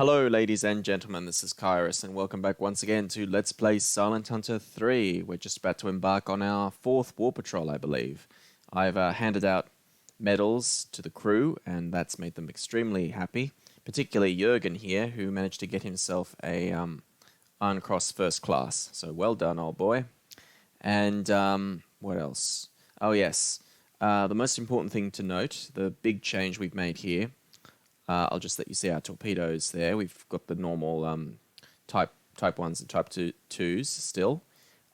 Hello ladies and gentlemen, this is KairoS and welcome back once again to Let's Play Silent Hunter 3. We're just about to embark on our 4th war patrol, I believe. I've handed out medals to the crew and that's made them extremely happy. Particularly Jürgen here, who managed to get himself a Iron Cross First Class. So well done, old boy. And what else? Oh yes, the most important thing to note, the big change we've made here. I'll just let you see our torpedoes there. We've got the normal type 1s and type 2s still.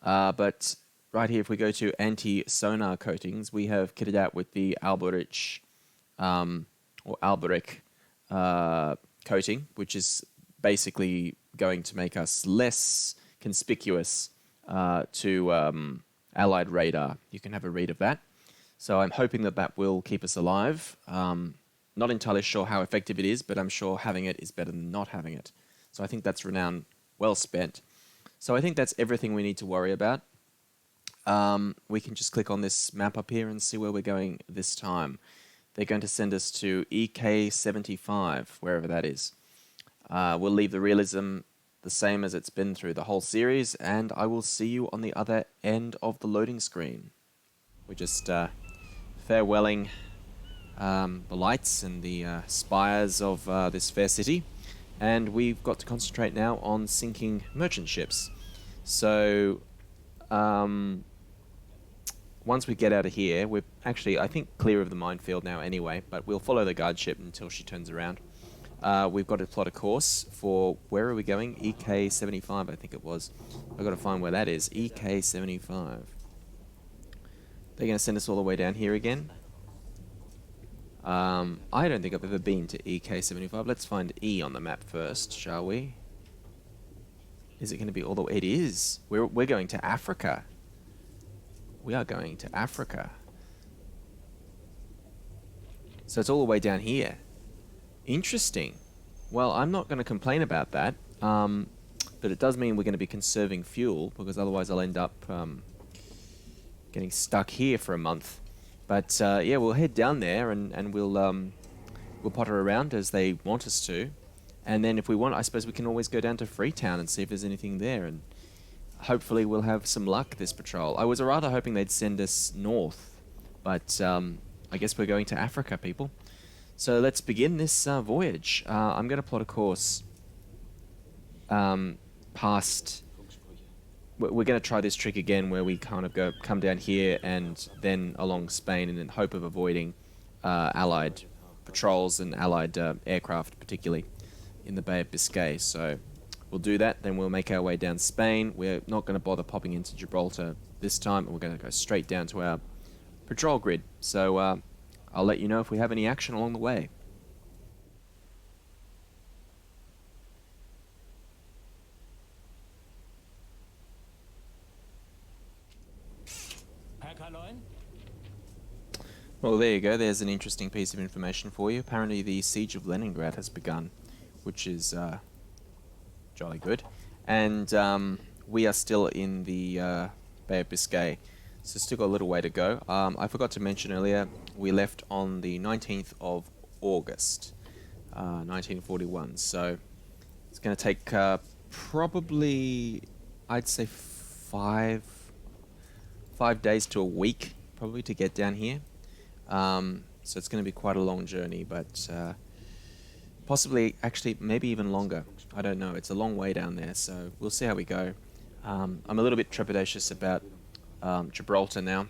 But right here, if we go to anti-sonar coatings, we have kitted out with the Alberich or Alberich coating, which is basically going to make us less conspicuous to Allied radar. You can have a read of that. So I'm hoping that that will keep us alive. Not entirely sure how effective it is, but I'm sure having it is better than not having it. So I think that's renown well spent. So I think that's everything we need to worry about. We can just click on this map up here and see where we're going this time. They're going to send us to EK75, wherever that is. We'll leave the realism the same as it's been through the whole series, and I will see you on the other end of the loading screen. We're just farewelling the lights and the spires of this fair city, and we've got to concentrate now on sinking merchant ships. So once we get out of here, we're actually, I think, clear of the minefield now anyway, but we'll follow the guard ship until she turns around. We've got to plot a course for, where are we going? EK75, I think it was. I've got to find where that is. EK75. They're going to send us all the way down here again. I don't think I've ever been to EK75. Let's find E on the map first, shall we? Is it going to be all the way? It is. We're going to Africa. We are going to Africa. So it's all the way down here. Interesting. Well, I'm not going to complain about that. But it does mean we're going to be conserving fuel, because otherwise I'll end up getting stuck here for a month. But yeah, we'll head down there and we'll potter around as they want us to, and then if we want, I suppose we can always go down to Freetown and see if there's anything there, and hopefully we'll have some luck this patrol. I was rather hoping they'd send us north, but I guess we're going to Africa, people. So let's begin this voyage. I'm going to plot a course past. We're going to try this trick again where we kind of come down here and then along Spain, and in hope of avoiding Allied patrols and Allied aircraft, particularly in the Bay of Biscay. So we'll do that, then we'll make our way down Spain. We're not going to bother popping into Gibraltar this time, and we're going to go straight down to our patrol grid. So I'll let you know if we have any action along the way. Well, there you go. There's an interesting piece of information for you. Apparently the siege of Leningrad has begun, which is jolly good. And we are still in the Bay of Biscay, so still got a little way to go. I forgot to mention earlier, we left on the 19th of August, 1941. So it's going to take probably, I'd say, 5 days to a week, probably, to get down here. So it's going to be quite a long journey, but possibly, actually, maybe even longer. I don't know. It's a long way down there, so we'll see how we go. I'm a little bit trepidatious about Gibraltar now,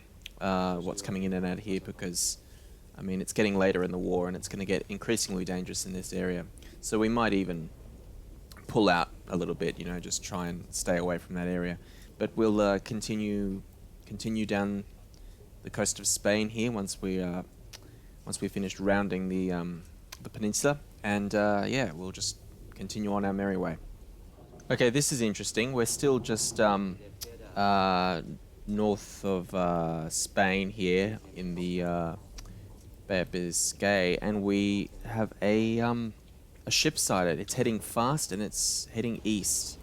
what's coming in and out of here, because, I mean, it's getting later in the war, and it's going to get increasingly dangerous in this area. So we might even pull out a little bit, you know, just try and stay away from that area. But we'll continue down the coast of Spain here once we finished rounding the peninsula, and yeah, we'll just continue on our merry way. Okay, this is interesting. We're still just north of Spain here in the Bay of Biscay, and we have a ship sighted. It's heading fast and it's heading east.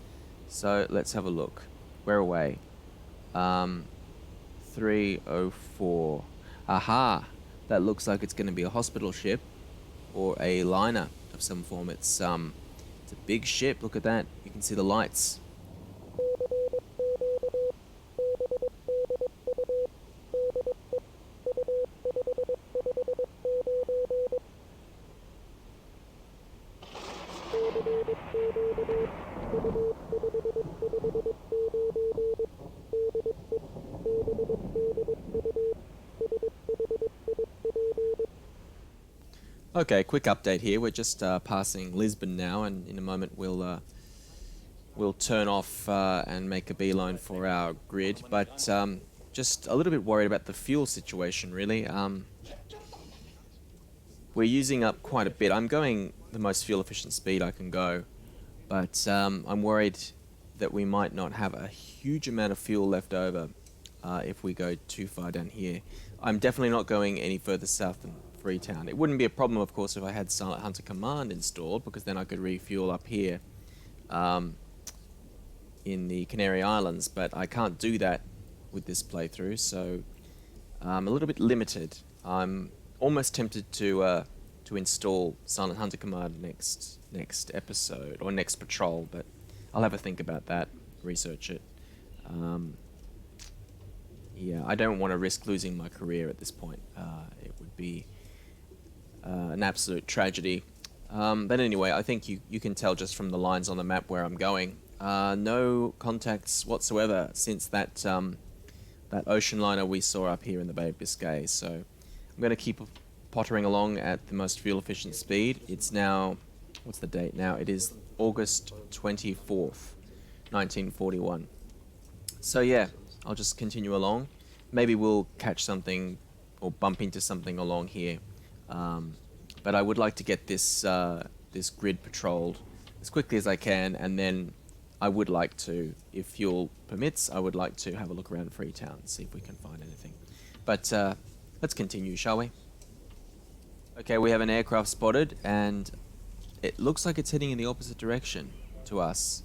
So let's have a look. We're away. 304. Aha! That looks like it's going to be a hospital ship or a liner of some form. It's a It's a big ship. Look at that. You can see the lights. Okay, quick update here. We're just passing Lisbon now, and in a moment we'll turn off and make a beeline for our grid. But just a little bit worried about the fuel situation, really. We're using up quite a bit. I'm going the most fuel efficient speed I can go, but I'm worried that we might not have a huge amount of fuel left over if we go too far down here. I'm definitely not going any further south than Freetown. It wouldn't be a problem, of course, if I had Silent Hunter Command installed, because then I could refuel up here in the Canary Islands, but I can't do that with this playthrough, so I'm a little bit limited. I'm almost tempted to install Silent Hunter Command next episode, or next patrol, but I'll have a think about that, research it. Yeah, I don't want to risk losing my career at this point. It would be an absolute tragedy. But anyway, I think you can tell just from the lines on the map where I'm going. No contacts whatsoever since that ocean liner we saw up here in the Bay of Biscay. So I'm going to keep pottering along at the most fuel efficient speed. It's now, what's the date now? It is August 24th, 1941. So yeah, I'll just continue along. Maybe we'll catch something or bump into something along here. But I would like to get this this grid patrolled as quickly as I can, and then I would like to, if fuel permits, I would like to have a look around Freetown and see if we can find anything. But let's continue, shall we? Okay, we have an aircraft spotted, and it looks like it's heading in the opposite direction to us.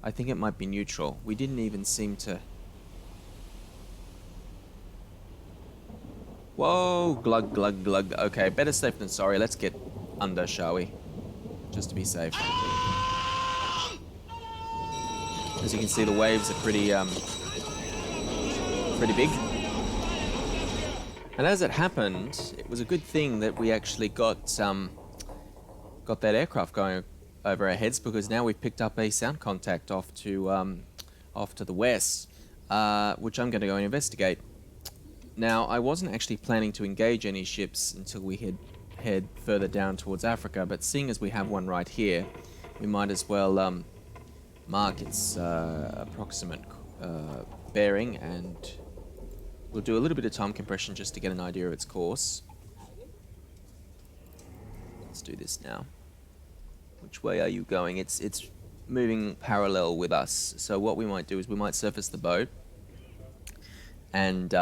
I think it might be neutral. We didn't even seem to... Whoa, glug, glug, glug. Okay, better safe than sorry. Let's get under, shall we? Just to be safe. As you can see, the waves are pretty big. And as it happened, it was a good thing that we actually got that aircraft going over our heads, because now we've picked up a sound contact off to the west, which I'm going to go and investigate. Now, I wasn't actually planning to engage any ships until we head further down towards Africa, but seeing as we have one right here, we might as well mark its approximate bearing, and we'll do a little bit of time compression just to get an idea of its course. Let's do this now. Which way are you going? It's moving parallel with us, so what we might do is we might surface the boat, and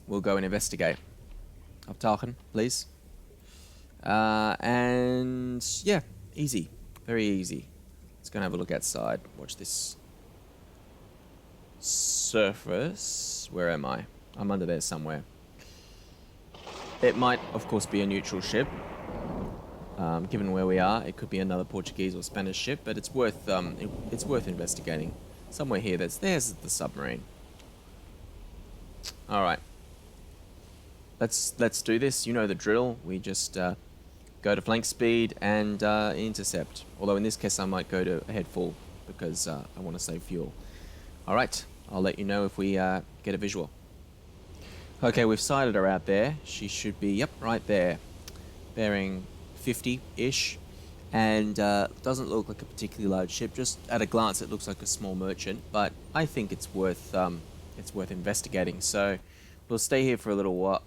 we'll go and investigate. Auftauchen, please. And yeah, easy. Very easy. Let's go and have a look outside. Watch this surface. Where am I? I'm under there somewhere. It might, of course, be a neutral ship. Given where we are, it could be another Portuguese or Spanish ship, but it's worth investigating. Somewhere here, there's the submarine. All right. Let's do this. You know the drill. We just go to flank speed and intercept. Although in this case I might go to head full because I want to save fuel. All right, I'll let you know if we get a visual. Okay, we've sighted her out there. She should be, yep, right there, bearing 50-ish, and doesn't look like a particularly large ship. Just at a glance, it looks like a small merchant, but I think it's worth investigating. So we'll stay here for a little while.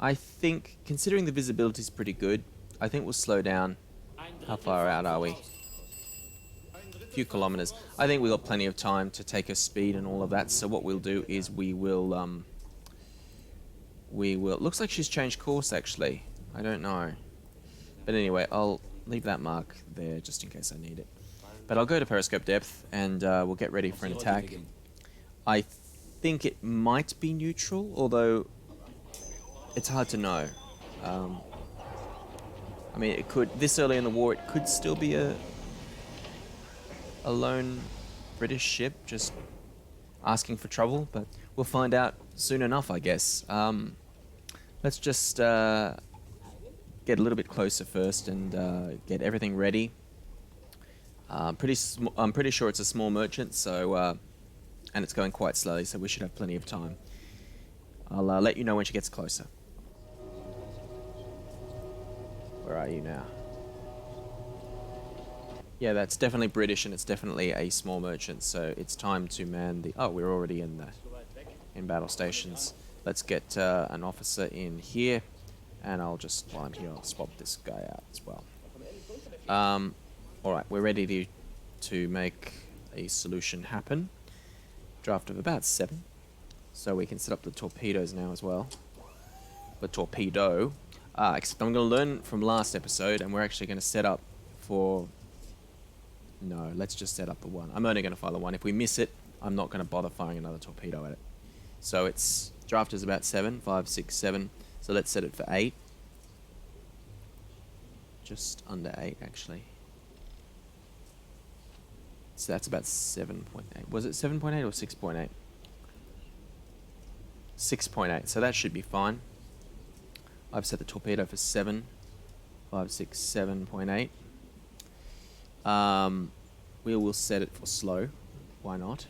I think, considering the visibility is pretty good, I think we'll slow down. How far out are we? A few kilometers. I think we've got plenty of time to take her speed and all of that. So what we'll do is we will. Looks like she's changed course actually. I don't know. But anyway, I'll leave that mark there just in case I need it. But I'll go to periscope depth and we'll get ready for an attack. I think it might be neutral, although it's hard to know. I'm I mean, it could, this early in the war, it could still be a lone British ship just asking for trouble, but we'll find out soon enough, I guess. Let's just get a little bit closer first and get everything ready. I'm pretty sure it's a small merchant, so and it's going quite slowly, so we should have plenty of time. I'll let you know when she gets closer. Where are you now? Yeah, that's definitely British, and it's definitely a small merchant, so it's time to man the... Oh, we're already in battle stations. Let's get an officer in here, and I'll just, while I'm here, I'll swap this guy out as well. Alright, we're ready to make a solution happen. Draft of about 7. So we can set up the torpedoes now as well. The torpedo. Except I'm going to learn from last episode, and we're actually going to set up for... No, let's just set up the 1. I'm only going to fire the 1. If we miss it, I'm not going to bother firing another torpedo at it. So its draft is about 7. 5, 6, 7. So let's set it for 8. Just under 8, actually. So that's about 7.8. Was it 7.8 or 6.8? 6.8. So that should be fine. I've set the torpedo for 7. 5, 6, 7.8. We will set it for slow. Why not?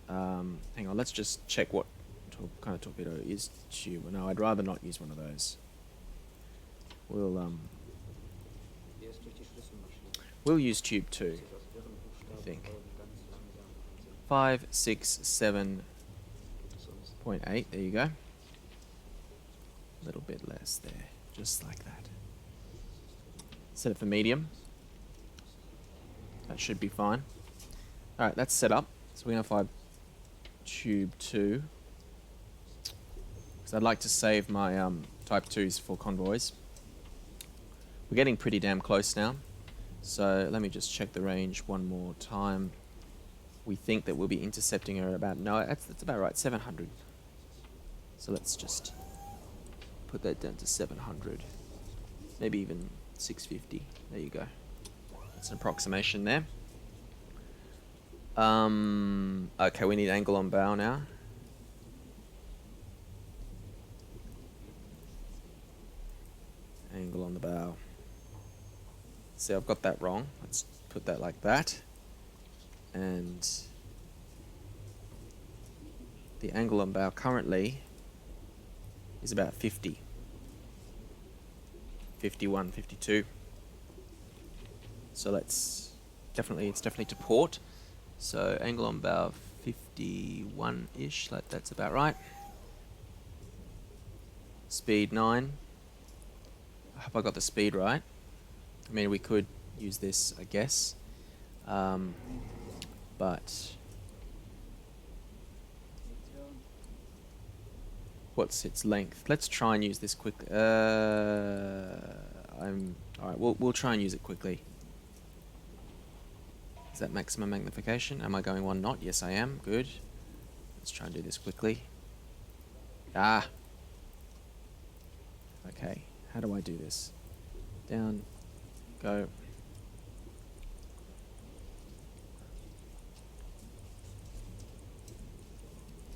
Hang on, let's just check what kind of torpedo is tube. No, I'd rather not use one of those. We'll use tube 2, I think. 5, 6, 7.8. There you go. A little bit less there, just like that. Set it for medium. That should be fine. Alright, that's set up. So we're going to fire tube 2. Because I'd like to save my type 2s for convoys. We're getting pretty damn close now. So let me just check the range one more time. We think that we'll be intercepting her at about... No, that's about right, 700. So let's just put that down to 700. Maybe even 650. There you go. That's an approximation there. Okay, we need angle on bow now. Angle on the bow. See, I've got that wrong. Let's put that like that. And the angle on bow currently is about 50. 51, 52. So let's it's definitely to port. So angle on bow 51-ish, like that's about right. Speed 9. I hope I got the speed right. I mean, we could use this, I guess. But what's its length? Let's try and use this quickly. Alright, we'll try and use it quickly. Is that maximum magnification? Am I going 1 knot? Yes, I am. Good. Let's try and do this quickly. Ah! Okay, how do I do this? Down, go.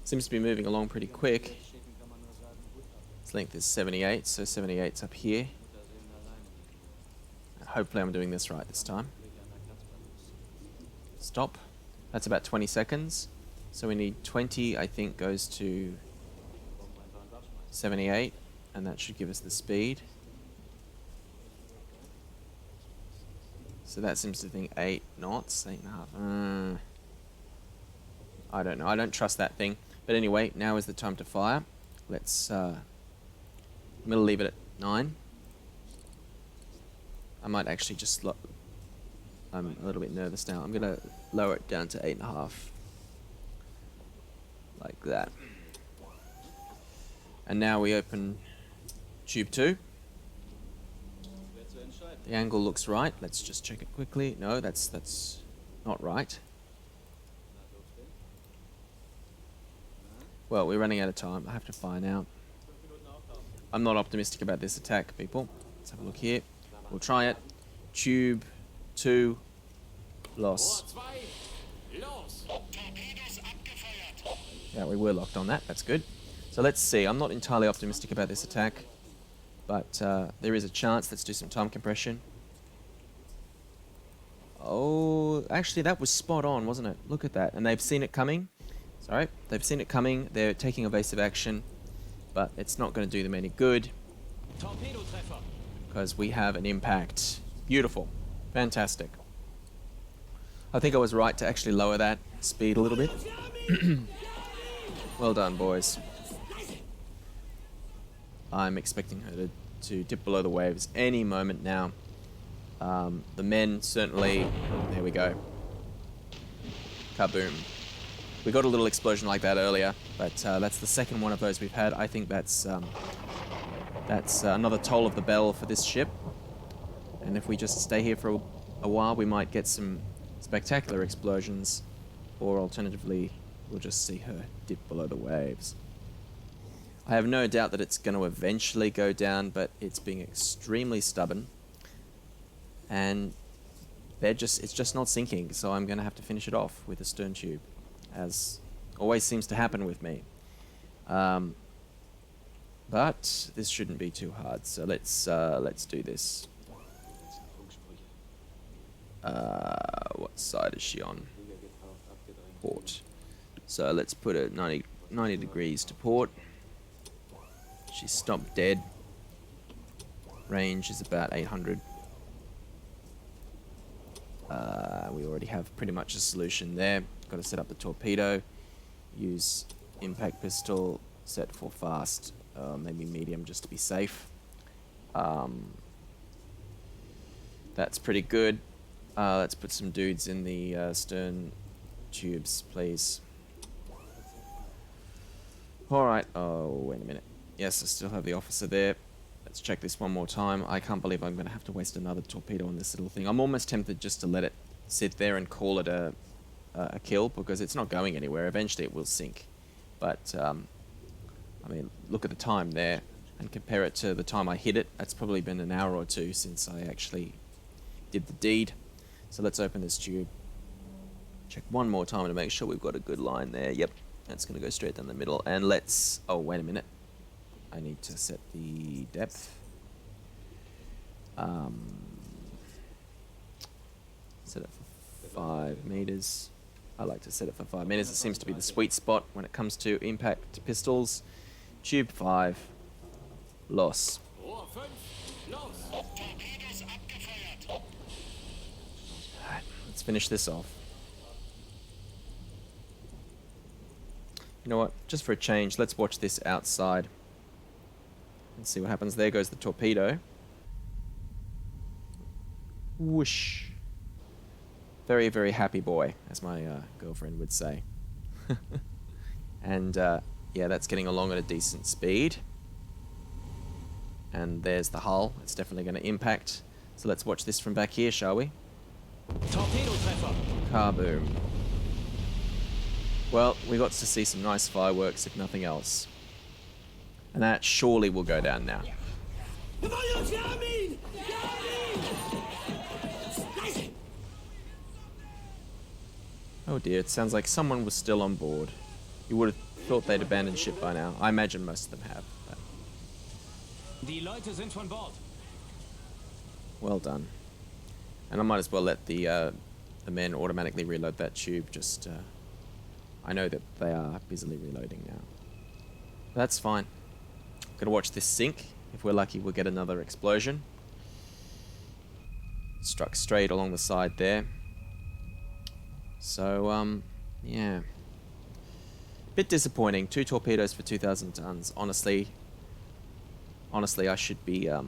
Seems to be moving along pretty quick. Its length is 78, so 78's up here. And hopefully I'm doing this right this time. Stop. That's about 20 seconds. So we need 20, I think, goes to 78, and that should give us the speed. So that seems to think 8 knots, 8.5. I don't know. I don't trust that thing. But anyway, now is the time to fire. Let's. I'm gonna leave it at 9. I might actually just. I'm a little bit nervous now. I'm gonna lower it down to 8.5. Like that. And now we open tube 2. The angle looks right. Let's just check it quickly. No, that's not right. Well, we're running out of time. I have to fire now. I'm not optimistic about this attack, people. Let's have a look here. We'll try it. Tube 2, loss. Yeah, we were locked on that. That's good. So let's see. I'm not entirely optimistic about this attack, but there is a chance. Let's do some time compression. Oh, actually, that was spot on, wasn't it? Look at that. And they've seen it coming. Sorry, they've seen it coming. They're taking evasive action, but it's not going to do them any good because we have an impact. Beautiful. Fantastic. I think I was right to actually lower that speed a little bit. Well done, boys. I'm expecting her to dip below the waves any moment now. The men certainly... There we go. Kaboom. We got a little explosion like that earlier, but that's the second one of those we've had. I think that's another toll of the bell for this ship. And if we just stay here for a while, we might get some spectacular explosions, or alternatively, we'll just see her dip below the waves. I have no doubt that it's going to eventually go down, but it's being extremely stubborn. And it's just not sinking, so I'm going to have to finish it off with a stern tube, as always seems to happen with me. But this shouldn't be too hard, so let's do this. What side is she on? Port. So let's put it 90 degrees to port. She's stopped dead. Range is about 800. We already have pretty much a solution there. Got to set up the torpedo. Use impact pistol. Set for fast. Maybe medium just to be safe. That's pretty good. Let's put some dudes in the stern tubes, please. Alright. Oh, wait a minute. Yes, I still have the officer there. Let's check this one more time. I can't believe I'm going to have to waste another torpedo on this little thing. I'm almost tempted just to let it sit there and call it a kill, because it's not going anywhere. Eventually it will sink. But, I mean, look at the time there and compare it to the time I hit it. That's probably been an hour or two since I actually did the deed. So let's open this tube. Check one more time to make sure we've got a good line there. Yep, that's going to go straight down the middle. And let's... Oh, wait a minute. I need to set the depth. Set it for 5 meters. I like to set it for 5 meters. It seems to be the sweet spot when it comes to impact pistols. Tube 5. Loss. Alright, let's finish this off. You know what? Just for a change, let's watch this outside. And see what happens. There goes the torpedo. Whoosh. Very, very happy boy, as my girlfriend would say. And yeah, that's getting along at a decent speed. And there's the hull. It's definitely going to impact. So let's watch this from back here, shall we? Torpedo treffer. Kaboom. Well, we got to see some nice fireworks, if nothing else. And that surely will go down now. Oh dear, it sounds like someone was still on board. You would have thought they'd abandoned ship by now. I imagine most of them have. But... Die Leute sind von Bord. Well done. And I might as well let the men automatically reload that tube. Just, I know that they are busily reloading now. That's fine. Gonna watch this sink. If we're lucky, we'll get another explosion. Struck straight along the side there. So, yeah. Bit disappointing. 2 torpedoes for 2,000 tons. Honestly, I should be a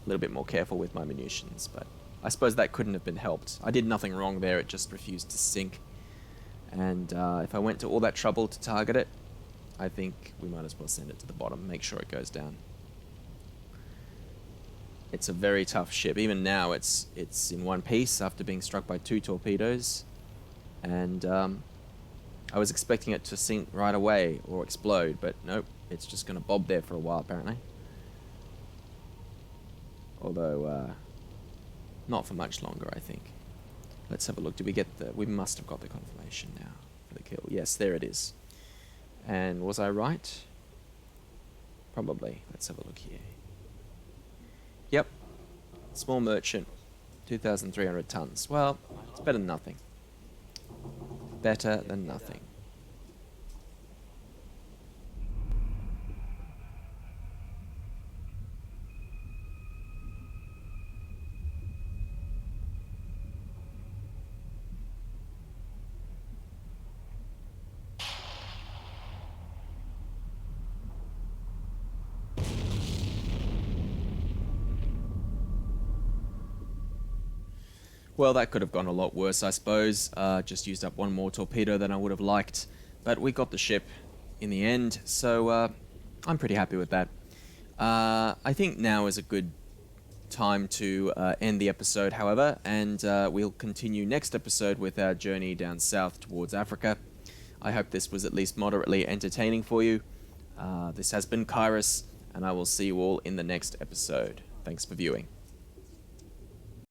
little bit more careful with my munitions, but I suppose that couldn't have been helped. I did nothing wrong there. It just refused to sink. And if I went to all that trouble to target it, I think we might as well send it to the bottom, make sure it goes down. It's a very tough ship. Even now, it's in one piece after being struck by 2 torpedoes. And I was expecting it to sink right away or explode, but nope, it's just going to bob there for a while, apparently. Although, not for much longer, I think. Let's have a look. Did we get the... We must have got the confirmation now for the kill. Yes, there it is. And was I right? Probably. Let's have a look here. Yep. Small merchant. 2,300 tons. Well, it's better than nothing. Better than nothing. Well, that could have gone a lot worse, I suppose. Just used up one more torpedo than I would have liked. But we got the ship in the end, so I'm pretty happy with that. I think now is a good time to end the episode, however, and we'll continue next episode with our journey down south towards Africa. I hope this was at least moderately entertaining for you. This has been KairoS, and I will see you all in the next episode. Thanks for viewing.